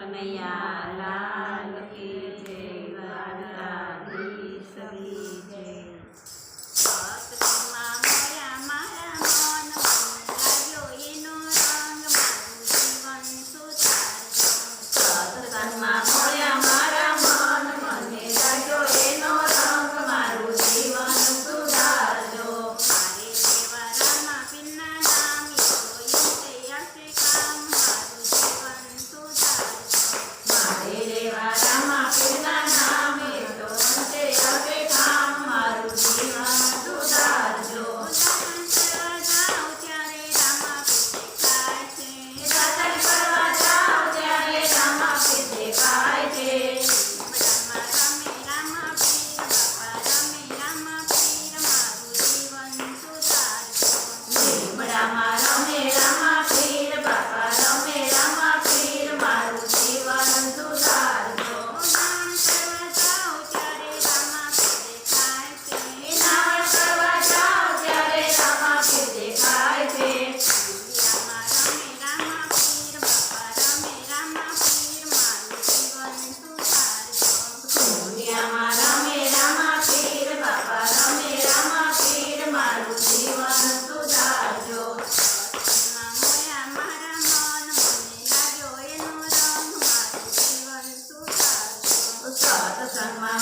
કનૈયા લાલ કી જય, દ્વારકાધીશ કી જય। સત્સંગમાં મળ્યા મારા મન, મને લાગ્યો એનો રંગ, મારું જીવન સુધારજો। સત્સંગમાં મળ્યા મારા મન, મને લાગ્યો એનો રંગ, મારું જીવન સુધારજો। મારે લેવા રામા પીરના નામ, એ તો એમ આવશે કામ, મારું જીવન સુધારજો। મારે લેવા રામા પીરના નામ, એ તો અંતે આવશે કામ, મારું જીવન સુધારજો। દાતણ કરવા જાઉં ત્યારે રામા પીર દેખાય છે, દાતણ કરવા જાઉં ત્યારે રામા પીર દેખાય છે। લીમડામાં રમે રામા પીર, બાપા રમે રામા પીર, મારું જીવન સુધારજો। લીમડામાં રમે રામા પીર, બાપા રમે રામા પીર, મારું જીવન સુધારજો। નાણ કરવા જાઉં ત્યારે રામા પીર દેખાય છે, નાણ કરવા જાઉં ત્યારે રામા પીર દેખાય છે। લીમડામાં રમે રામા પીર, બાપા રમે રામા પીર, મારું જીવન સુધારજો। દુનિયામાં રમે રામા પીર, બાપા રમે રામા પીર, મારું જીવન સુધારજો। સત્સંગમાં મળ્યા મારા મન, મને લાગ્યો એનો રંગ, મારું જીવન સુધારજો। સત્સંગમાં